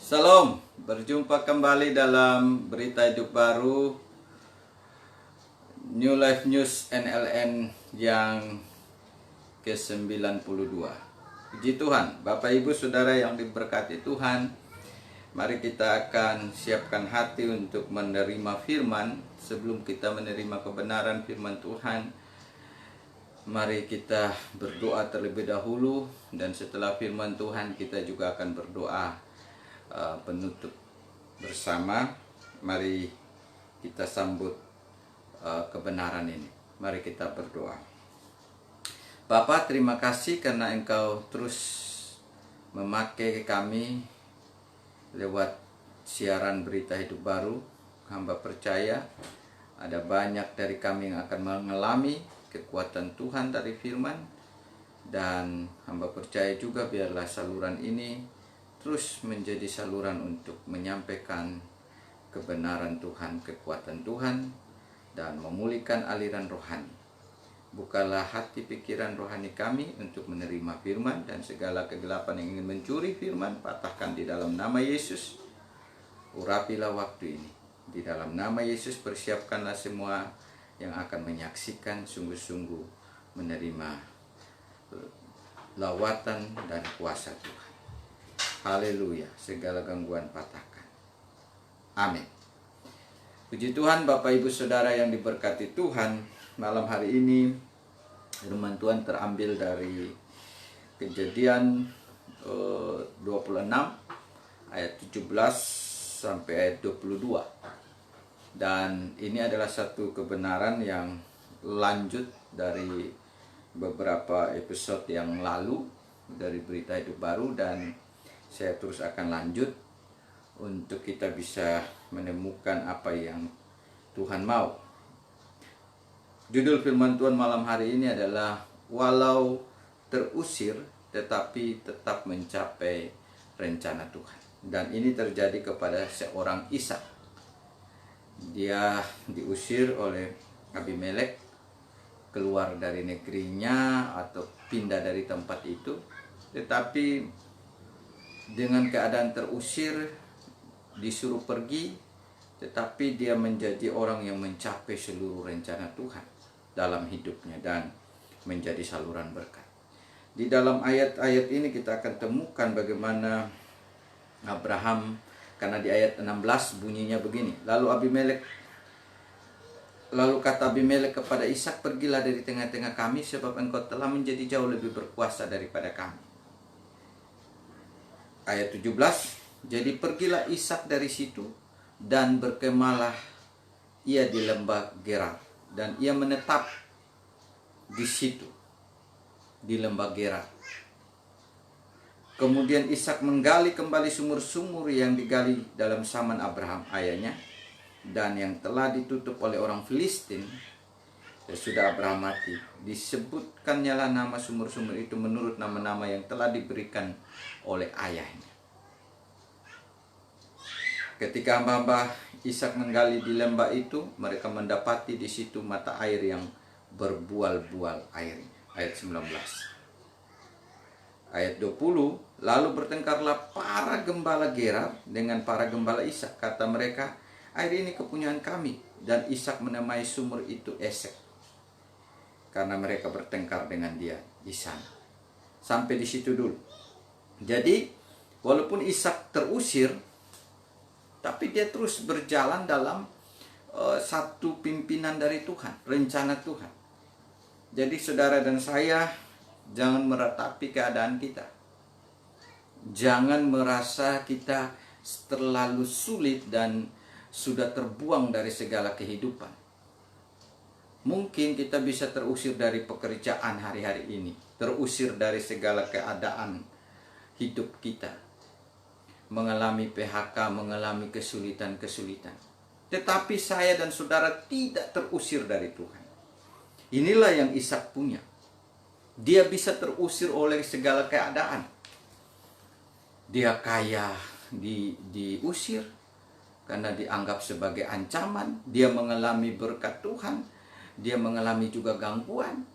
Salam, berjumpa kembali dalam berita hidup baru New Life News NLN yang ke-92. Puji Tuhan, Bapak Ibu Saudara yang diberkati Tuhan, mari kita akan siapkan hati untuk menerima firman. Sebelum kita menerima kebenaran firman Tuhan, mari kita berdoa terlebih dahulu, dan setelah firman Tuhan kita juga akan berdoa penutup bersama. Mari kita sambut kebenaran ini. Mari kita berdoa. Bapa, terima kasih karena Engkau terus memakai kami lewat siaran berita hidup baru. Hamba percaya ada banyak dari kami yang akan mengalami kekuatan Tuhan dari firman, dan hamba percaya juga biarlah saluran ini terus menjadi saluran untuk menyampaikan kebenaran Tuhan, kekuatan Tuhan, dan memulihkan aliran rohani. Bukalah hati pikiran rohani kami untuk menerima firman, dan segala kegelapan yang ingin mencuri firman, patahkan di dalam nama Yesus. Urapilah waktu ini. Di dalam nama Yesus persiapkanlah semua yang akan menyaksikan sungguh-sungguh menerima lawatan dan kuasa Tuhan. Haleluya, segala gangguan patahkan. Amin. Puji Tuhan, Bapak Ibu Saudara yang diberkati Tuhan, malam hari ini firman Tuhan terambil dari Kejadian 26 ayat 17 sampai ayat 22. Dan ini adalah satu kebenaran yang lanjut dari beberapa episode yang lalu dari berita hidup baru, dan saya terus akan lanjut untuk kita bisa menemukan apa yang Tuhan mau. Judul firman Tuhan malam hari ini adalah walau terusir tetapi tetap mencapai rencana Tuhan. Dan ini terjadi kepada seorang Ishak. Dia diusir oleh Abimelek, keluar dari negerinya atau pindah dari tempat itu. Tetapi dengan keadaan terusir, disuruh pergi, tetapi dia menjadi orang yang mencapai seluruh rencana Tuhan dalam hidupnya dan menjadi saluran berkat. Di dalam ayat-ayat ini kita akan temukan bagaimana Abraham, karena di ayat 16 bunyinya begini. Lalu kata Abimelek kepada Ishak, pergilah dari tengah-tengah kami, sebab engkau telah menjadi jauh lebih berkuasa daripada kami. Ayat 17, jadi pergilah Ishak dari situ dan berkemahlah ia di lembah Gerar, dan ia menetap di situ di lembah Gerar. Kemudian Ishak menggali kembali sumur-sumur yang digali dalam zaman Abraham ayahnya, dan yang telah ditutup oleh orang Filistin sesudah Abraham mati. Disebutkannya lah nama sumur-sumur itu menurut nama-nama yang telah diberikan oleh ayahnya. Ketika hamba-hamba Ishak menggali di lembah itu, mereka mendapati di situ mata air yang berbual-bual airnya. Ayat 19. Ayat 20, lalu bertengkarlah para gembala Gerar dengan para gembala Ishak. Kata mereka, air ini kepunyaan kami. Dan Ishak menamai sumur itu Esek, karena mereka bertengkar dengan dia di sana. Sampai di situ dulu. Jadi, walaupun Ishak terusir, tapi dia terus berjalan dalam satu pimpinan dari Tuhan, rencana Tuhan. Jadi saudara dan saya, jangan meratapi keadaan kita. Jangan merasa kita terlalu sulit dan sudah terbuang dari segala kehidupan. Mungkin kita bisa terusir dari pekerjaan hari-hari ini, terusir dari segala keadaan hidup kita, mengalami PHK, mengalami kesulitan-kesulitan. Tetapi saya dan saudara tidak terusir dari Tuhan. Inilah yang Ishak punya. Dia bisa terusir oleh segala keadaan. Dia kaya diusir karena dianggap sebagai ancaman. Dia mengalami berkat Tuhan. Dia mengalami juga gangguan.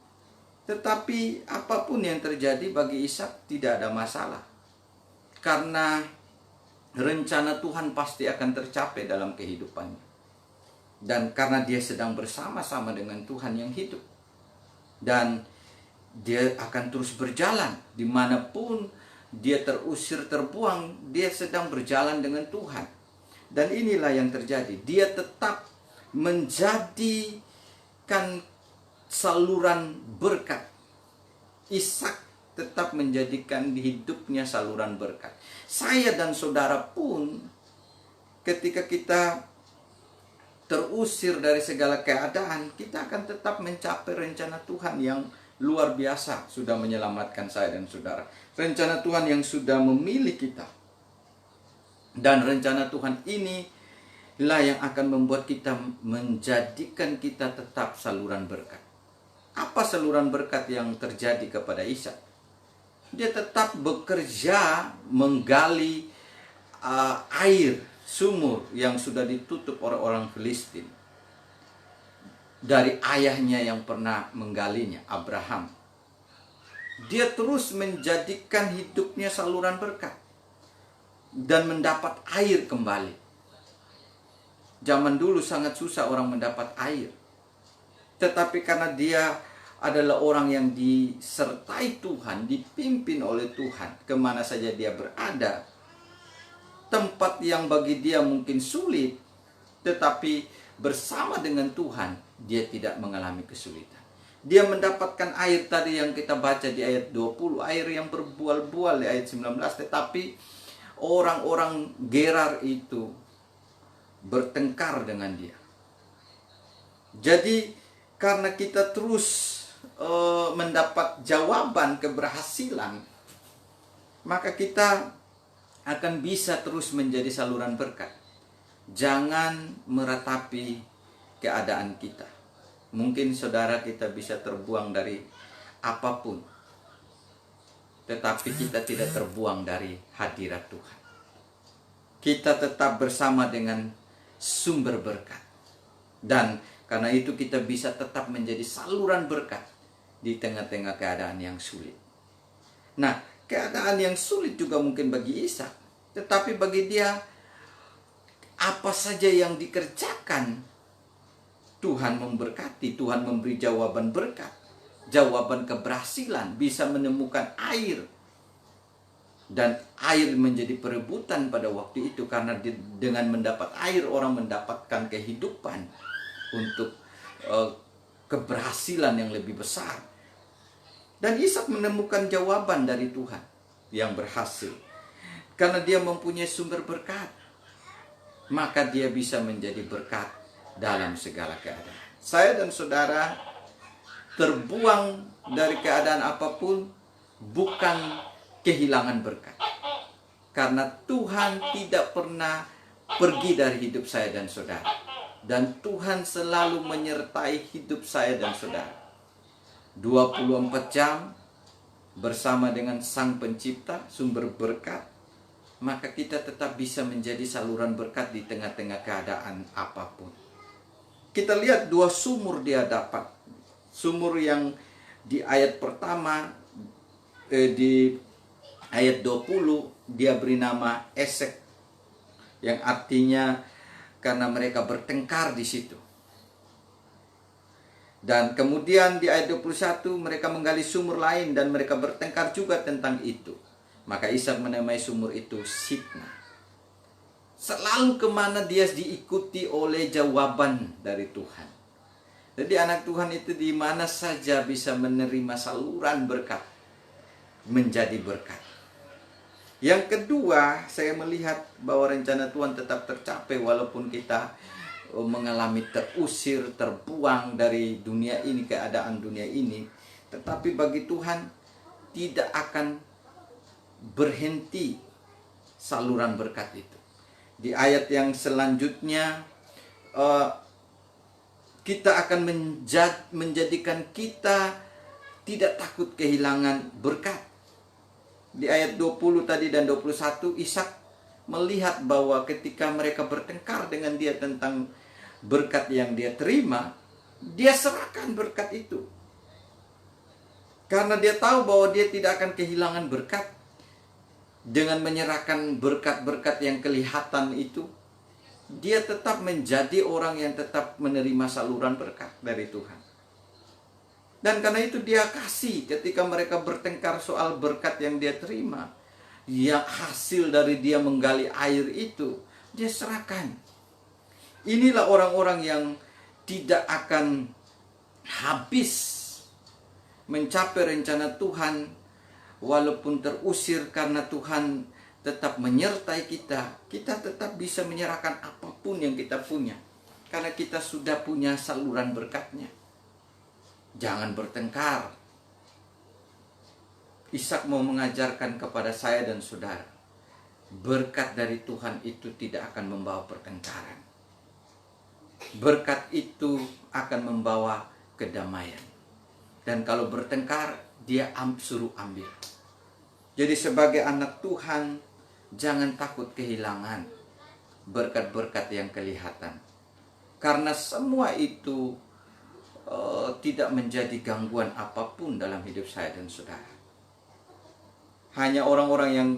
Tetapi apapun yang terjadi bagi Ishak tidak ada masalah. Karena rencana Tuhan pasti akan tercapai dalam kehidupannya. Dan karena dia sedang bersama-sama dengan Tuhan yang hidup. Dan dia akan terus berjalan dimanapun dia terusir, terbuang, dia sedang berjalan dengan Tuhan. Dan inilah yang terjadi. Dia tetap menjadikan saluran berkat. Ishak tetap menjadikan hidupnya saluran berkat. Saya dan saudara pun ketika kita terusir dari segala keadaan, kita akan tetap mencapai rencana Tuhan yang luar biasa sudah menyelamatkan saya dan saudara. Rencana Tuhan yang sudah memilih kita. Dan rencana Tuhan inilah yang akan membuat kita, menjadikan kita tetap saluran berkat. Apa saluran berkat yang terjadi kepada Ishak? Dia tetap bekerja menggali air sumur yang sudah ditutup oleh orang Filistin dari ayahnya yang pernah menggalinya, Abraham. Dia terus menjadikan hidupnya saluran berkat dan mendapat air kembali. Zaman dulu sangat susah orang mendapat air, tetapi karena dia adalah orang yang disertai Tuhan, dipimpin oleh Tuhan, kemana saja dia berada, tempat yang bagi dia mungkin sulit, tetapi bersama dengan Tuhan, dia tidak mengalami kesulitan. Dia mendapatkan air tadi yang kita baca di ayat 20, air yang berbual-bual di ayat 19, tetapi orang-orang Gerar itu bertengkar dengan dia. Jadi karena kita terus mendapat jawaban keberhasilan, maka kita akan bisa terus menjadi saluran berkat. Jangan meratapi keadaan kita. Mungkin saudara kita bisa terbuang dari apapun, tetapi kita tidak terbuang dari hadirat Tuhan. Kita tetap bersama dengan sumber berkat. Dan karena itu kita bisa tetap menjadi saluran berkat di tengah-tengah keadaan yang sulit. Nah, keadaan yang sulit juga mungkin bagi Ishak. Tetapi bagi dia, apa saja yang dikerjakan, Tuhan memberkati, Tuhan memberi jawaban berkat, jawaban keberhasilan, bisa menemukan air. Dan air menjadi perebutan pada waktu itu, karena dengan mendapat air orang mendapatkan kehidupan untuk keberhasilan yang lebih besar. Dan Ishak menemukan jawaban dari Tuhan yang berhasil. Karena dia mempunyai sumber berkat, maka dia bisa menjadi berkat dalam segala keadaan. Saya dan saudara terbuang dari keadaan apapun bukan kehilangan berkat. Karena Tuhan tidak pernah pergi dari hidup saya dan saudara. Dan Tuhan selalu menyertai hidup saya dan saudara. 24 jam bersama dengan Sang Pencipta, sumber berkat, maka kita tetap bisa menjadi saluran berkat di tengah-tengah keadaan apapun. Kita lihat dua sumur dia dapat. Sumur yang di ayat pertama, di ayat 20, dia beri nama Esek, yang artinya karena mereka bertengkar di situ. Dan kemudian di ayat 21 mereka menggali sumur lain dan mereka bertengkar juga tentang itu. Maka Ishak menamai sumur itu Sitna. Selalu kemana dia diikuti oleh jawaban dari Tuhan. Jadi anak Tuhan itu di mana saja bisa menerima saluran berkat, menjadi berkat. Yang kedua, saya melihat bahwa rencana Tuhan tetap tercapai walaupun kita mengalami terusir, terbuang dari dunia ini, keadaan dunia ini. Tetapi bagi Tuhan tidak akan berhenti saluran berkat itu. Di ayat yang selanjutnya, kita akan menjadikan kita tidak takut kehilangan berkat. Di ayat 20 tadi dan 21, Ishak melihat bahwa ketika mereka bertengkar dengan dia tentang berkat yang dia terima, dia serahkan berkat itu. Karena dia tahu bahwa dia tidak akan kehilangan berkat. dengan menyerahkan berkat-berkat yang kelihatan itu, dia tetap menjadi orang yang tetap menerima saluran berkat dari Tuhan. Dan karena itu dia kasih ketika mereka bertengkar soal berkat yang dia terima. Yang hasil dari dia menggali air itu, dia serahkan. Inilah orang-orang yang tidak akan habis mencapai rencana Tuhan, walaupun terusir karena Tuhan tetap menyertai kita. Kita tetap bisa menyerahkan apapun yang kita punya, karena kita sudah punya saluran berkatnya. Jangan bertengkar. Ishak mau mengajarkan kepada saya dan saudara, berkat dari Tuhan itu tidak akan membawa pertengkaran. Berkat itu akan membawa kedamaian. Dan kalau bertengkar, dia suruh ambil. Jadi sebagai anak Tuhan, jangan takut kehilangan berkat-berkat yang kelihatan. Karena semua itu tidak menjadi gangguan apapun dalam hidup saya dan saudara. Hanya orang-orang yang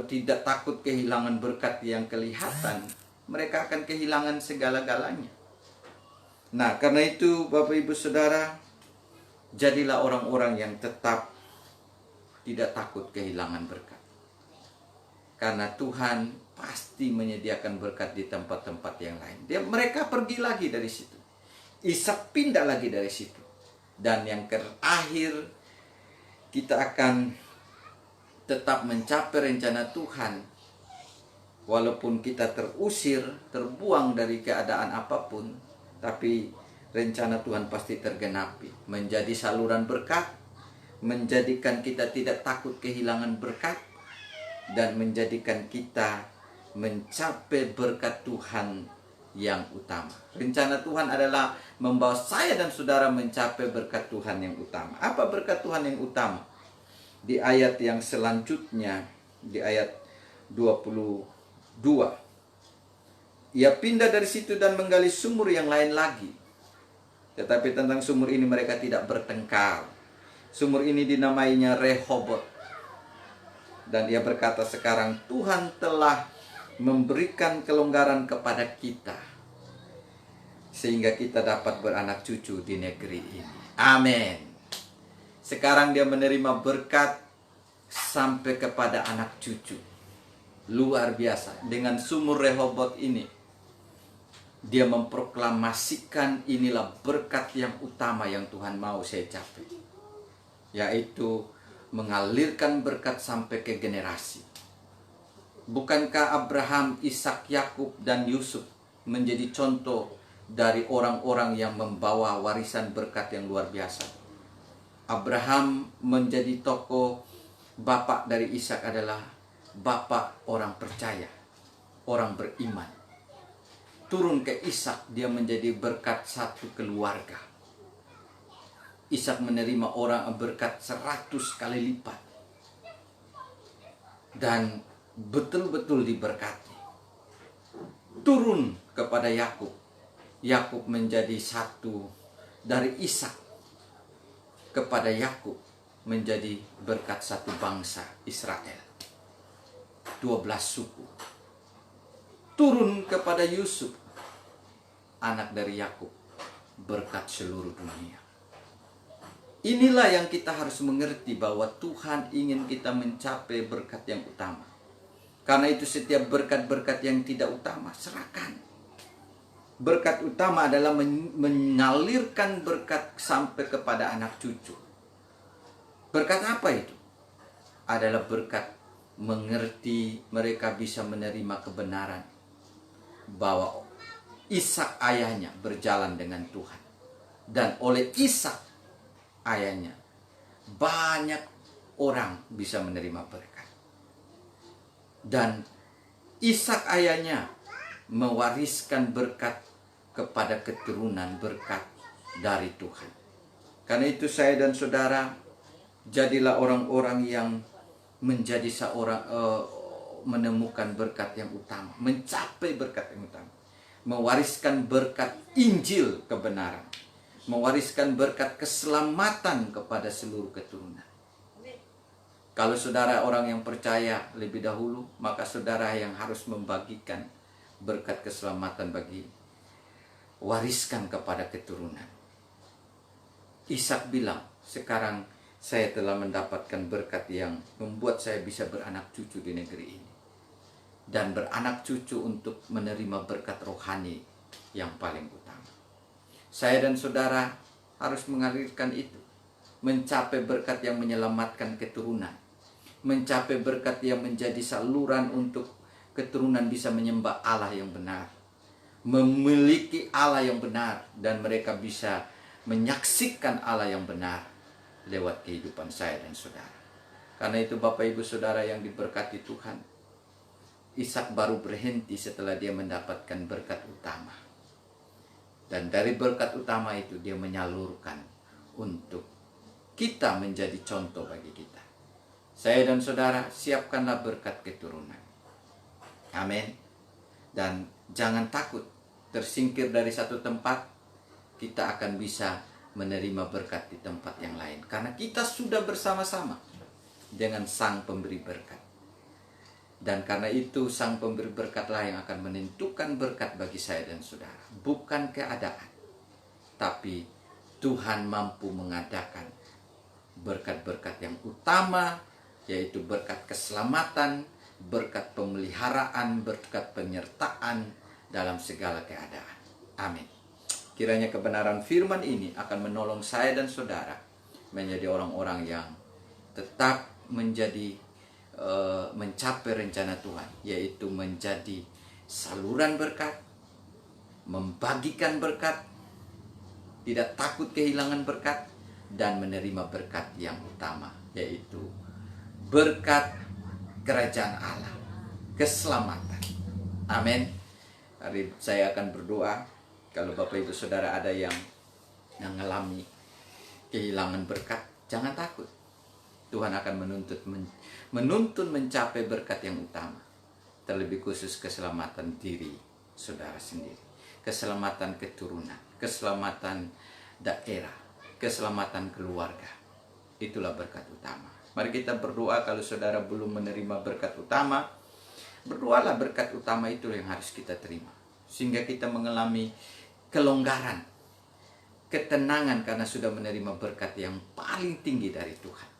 tidak takut kehilangan berkat yang kelihatan, mereka akan kehilangan segala-galanya. Nah, karena itu Bapak Ibu Saudara, jadilah orang-orang yang tetap tidak takut kehilangan berkat. Karena Tuhan pasti menyediakan berkat di tempat-tempat yang lain. Mereka pergi lagi dari situ. Ishak pindah lagi dari situ. Dan yang terakhir, kita akan tetap mencapai rencana Tuhan. Walaupun kita terusir, terbuang dari keadaan apapun, tapi rencana Tuhan pasti tergenapi. Menjadi saluran berkat, menjadikan kita tidak takut kehilangan berkat, dan menjadikan kita mencapai berkat Tuhan yang utama. Rencana Tuhan adalah membawa saya dan saudara mencapai berkat Tuhan yang utama. Apa berkat Tuhan yang utama? Di ayat yang selanjutnya, di ayat 22. Ia pindah dari situ dan menggali sumur yang lain lagi. Tetapi tentang sumur ini mereka tidak bertengkar. Sumur ini dinamainya Rehobot. Dan ia berkata, sekarang Tuhan telah memberikan kelonggaran kepada kita, sehingga kita dapat beranak cucu di negeri ini. Amin. Sekarang dia menerima berkat sampai kepada anak cucu. Luar biasa. Dengan sumur Rehobot ini, dia memproklamasikan inilah berkat yang utama yang Tuhan mau saya capai. Yaitu mengalirkan berkat sampai ke generasi. Bukankah Abraham, Ishak, Yakub, dan Yusuf menjadi contoh dari orang-orang yang membawa warisan berkat yang luar biasa? Abraham menjadi tokoh, bapak dari Ishak adalah bapak orang percaya, orang beriman. Turun ke Ishak, dia menjadi berkat satu keluarga. Ishak menerima orang berkat 100 kali lipat. Dan betul-betul diberkati. Turun kepada Yakub. Yakub menjadi satu dari Ishak kepada Yakub menjadi berkat satu bangsa Israel. 12 suku. Turun kepada Yusuf, anak dari Yakub, berkat seluruh dunia. Inilah yang kita harus mengerti, bahwa Tuhan ingin kita mencapai berkat yang utama. Karena itu setiap berkat-berkat yang tidak utama, serahkan. Berkat utama adalah mengalirkan berkat sampai kepada anak cucu. Berkat apa itu? Adalah berkat mengerti, mereka bisa menerima kebenaran bahwa Ishak ayahnya berjalan dengan Tuhan. Dan oleh Ishak ayahnya, banyak orang bisa menerima berkat. Dan Ishak ayahnya mewariskan berkat kepada keturunan, berkat dari Tuhan. Karena itu saya dan saudara, jadilah orang-orang yang menjadi seorang menemukan berkat yang utama, mencapai berkat yang utama, mewariskan berkat Injil kebenaran, mewariskan berkat keselamatan kepada seluruh keturunan. Kalau saudara orang yang percaya lebih dahulu, maka saudara yang harus membagikan berkat keselamatan bagi wariskan kepada keturunan. Ishak bilang, sekarang saya telah mendapatkan berkat yang membuat saya bisa beranak cucu di negeri ini. Dan beranak cucu untuk menerima berkat rohani yang paling utama. Saya dan saudara harus mengalirkan itu. Mencapai berkat yang menyelamatkan keturunan. Mencapai berkat yang menjadi saluran untuk keturunan bisa menyembah Allah yang benar. Memiliki Allah yang benar. Dan mereka bisa menyaksikan Allah yang benar lewat kehidupan saya dan saudara. Karena itu Bapak Ibu Saudara yang diberkati Tuhan, Ishak baru berhenti setelah dia mendapatkan berkat utama. Dan dari berkat utama itu dia menyalurkan untuk kita menjadi contoh bagi kita. Saya dan saudara, siapkanlah berkat keturunan. Amin. Dan jangan takut tersingkir dari satu tempat, kita akan bisa menerima berkat di tempat yang lain. Karena kita sudah bersama-sama dengan Sang Pemberi Berkat. Dan karena itu Sang Pemberi Berkatlah yang akan menentukan berkat bagi saya dan saudara. Bukan keadaan, tapi Tuhan mampu mengadakan berkat-berkat yang utama, yaitu berkat keselamatan, berkat pemeliharaan, berkat penyertaan dalam segala keadaan. Amin. Kiranya kebenaran firman ini akan menolong saya dan saudara menjadi orang-orang yang tetap mencapai rencana Tuhan, yaitu menjadi saluran berkat, membagikan berkat, tidak takut kehilangan berkat, dan menerima berkat yang utama, yaitu berkat kerajaan Allah, keselamatan. Amin. Hari saya akan berdoa. Kalau Bapak Ibu Saudara ada yang mengalami kehilangan berkat, jangan takut. Tuhan akan menuntun mencapai berkat yang utama. Terlebih khusus keselamatan diri saudara sendiri. Keselamatan keturunan, keselamatan daerah, keselamatan keluarga. Itulah berkat utama. Mari kita berdoa. Kalau saudara belum menerima berkat utama, berdoalah berkat utama itu yang harus kita terima. Sehingga kita mengalami kelonggaran, ketenangan karena sudah menerima berkat yang paling tinggi dari Tuhan,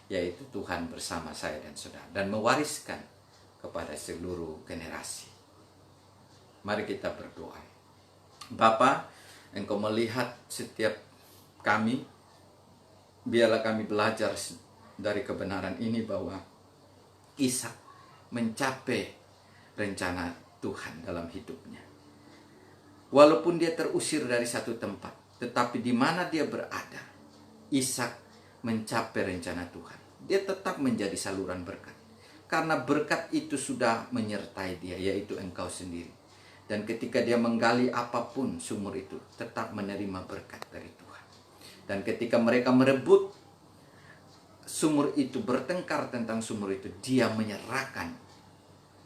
yaitu Tuhan bersama saya dan saudara, dan mewariskan kepada seluruh generasi. Mari kita berdoa. Bapa, Engkau melihat setiap kami, biarlah kami belajar dari kebenaran ini bahwa Ishak mencapai rencana Tuhan dalam hidupnya. Walaupun dia terusir dari satu tempat, tetapi di mana dia berada, Ishak mencapai rencana Tuhan. Dia tetap menjadi saluran berkat. Karena berkat itu sudah menyertai dia, yaitu Engkau sendiri. Dan ketika dia menggali apapun sumur itu, tetap menerima berkat dari Tuhan. Dan ketika mereka merebut sumur itu, bertengkar tentang sumur itu, dia menyerahkan.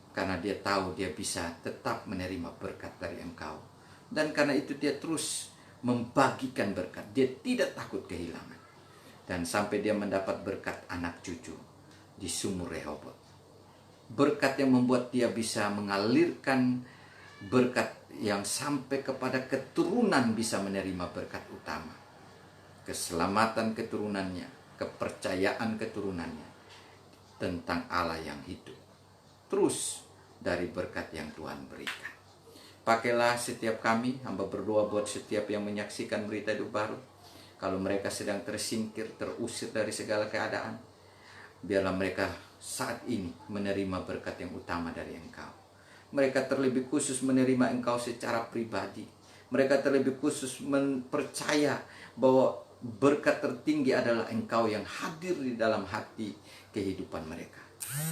Karena dia tahu dia bisa tetap menerima berkat dari Engkau. Dan karena itu dia terus membagikan berkat. Dia tidak takut kehilangan. Dan sampai dia mendapat berkat anak cucu di sumur Rehobot. Berkat yang membuat dia bisa mengalirkan berkat yang sampai kepada keturunan bisa menerima berkat utama. Keselamatan keturunannya, kepercayaan keturunannya tentang Allah yang hidup. Terus dari berkat yang Tuhan berikan. Pakailah setiap kami, hamba berdoa buat setiap yang menyaksikan berita hidup baru. Kalau mereka sedang tersingkir, terusir dari segala keadaan, biarlah mereka saat ini menerima berkat yang utama dari Engkau. Mereka terlebih khusus menerima Engkau secara pribadi. Mereka terlebih khusus percaya bahwa berkat tertinggi adalah Engkau yang hadir di dalam hati kehidupan mereka.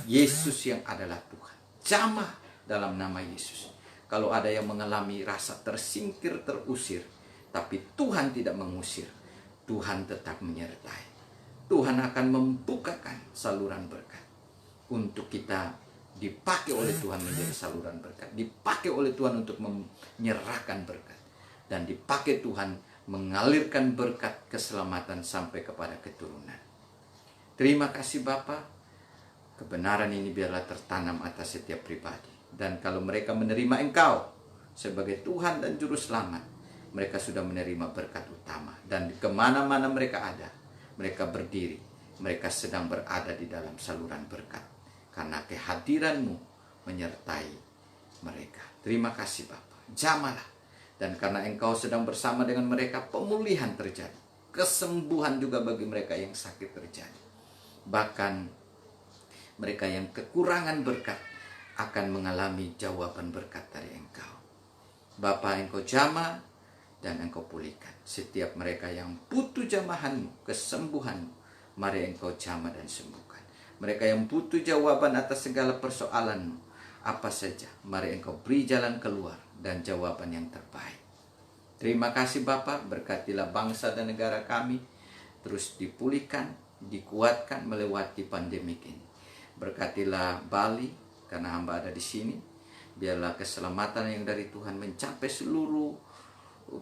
Yesus yang adalah Tuhan. Jamah dalam nama Yesus. Kalau ada yang mengalami rasa tersingkir, terusir, tapi Tuhan tidak mengusir, Tuhan tetap menyertai. Tuhan akan membukakan saluran berkat untuk kita dipakai oleh Tuhan menjadi saluran berkat. Dipakai oleh Tuhan untuk menyerahkan berkat. Dan dipakai Tuhan mengalirkan berkat keselamatan sampai kepada keturunan. Terima kasih Bapa. Kebenaran ini biarlah tertanam atas setiap pribadi. Dan kalau mereka menerima Engkau sebagai Tuhan dan Juru Selamat, mereka sudah menerima berkat utama. Dan kemana-mana mereka ada, mereka berdiri, mereka sedang berada di dalam saluran berkat. Karena kehadiran-Mu menyertai mereka. Terima kasih Bapa. Jamalah. Dan karena Engkau sedang bersama dengan mereka, pemulihan terjadi. Kesembuhan juga bagi mereka yang sakit terjadi. Bahkan mereka yang kekurangan berkat akan mengalami jawaban berkat dari Engkau. Bapa, Engkau jamah dan Engkau pulihkan setiap mereka yang butuh jamahan-Mu, kesembuhan-Mu. Mari Engkau jamah dan sembuhkan. Mereka yang butuh jawaban atas segala persoalan-Mu, apa saja, mari Engkau beri jalan keluar dan jawaban yang terbaik. Terima kasih Bapa, berkatilah bangsa dan negara kami terus dipulihkan, dikuatkan melewati pandemik ini. Berkatilah Bali, karena hamba ada di sini. Biarlah keselamatan yang dari Tuhan mencapai seluruh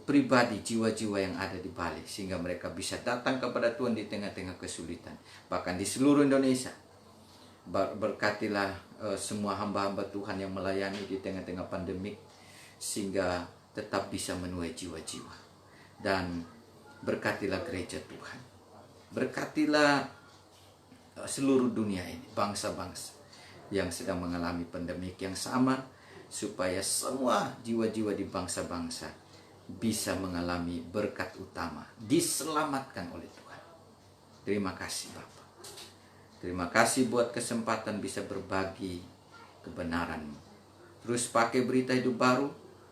pribadi, jiwa-jiwa yang ada di Bali, sehingga mereka bisa datang kepada Tuhan di tengah-tengah kesulitan. Bahkan di seluruh Indonesia, berkatilah semua hamba-hamba Tuhan yang melayani di tengah-tengah pandemik, sehingga tetap bisa menuai jiwa-jiwa. Dan berkatilah gereja Tuhan, berkatilah seluruh dunia ini, bangsa-bangsa yang sedang mengalami pandemik yang sama, supaya semua jiwa-jiwa di bangsa-bangsa bisa mengalami berkat utama, diselamatkan oleh Tuhan. Terima kasih Bapa. Terima kasih buat kesempatan bisa berbagi kebenaran-Mu. Terus pakai berita hidup baru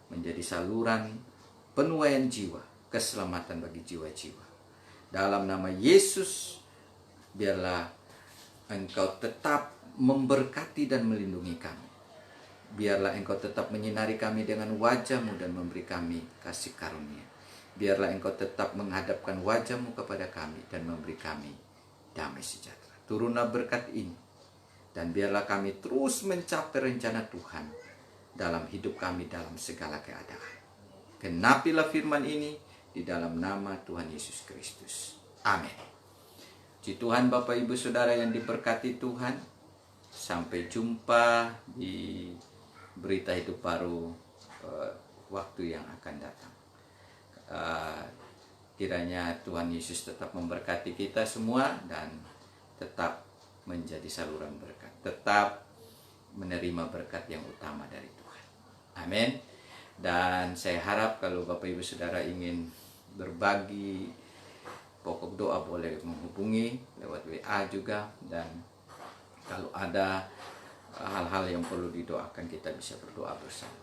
menjadi saluran penuaian jiwa, keselamatan bagi jiwa-jiwa. Dalam nama Yesus, biarlah Engkau tetap memberkati dan melindungi kami. Biarlah Engkau tetap menyinari kami dengan wajah-Mu dan memberi kami kasih karunia. Biarlah Engkau tetap menghadapkan wajah-Mu kepada kami dan memberi kami damai sejahtera. Turunlah berkat ini, dan biarlah kami terus mencapai rencana Tuhan dalam hidup kami dalam segala keadaan. Genapilah firman ini di dalam nama Tuhan Yesus Kristus. Amin. Puji Tuhan Bapak Ibu Saudara yang diberkati Tuhan. Sampai jumpa di berita hidup baru waktu yang akan datang. Kiranya Tuhan Yesus tetap memberkati kita semua dan tetap menjadi saluran berkat. Tetap menerima berkat yang utama dari Tuhan. Amin. Dan saya harap kalau Bapak Ibu Saudara ingin berbagi pokok doa, boleh menghubungi lewat WA juga. Dan kalau ada hal-hal yang perlu didoakan, kita bisa berdoa bersama.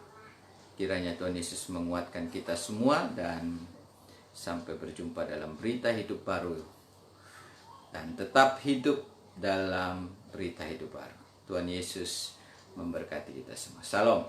Kiranya Tuhan Yesus menguatkan kita semua, dan sampai berjumpa dalam berita hidup baru. Dan tetap hidup dalam berita hidup baru. Tuhan Yesus memberkati kita semua. Salam.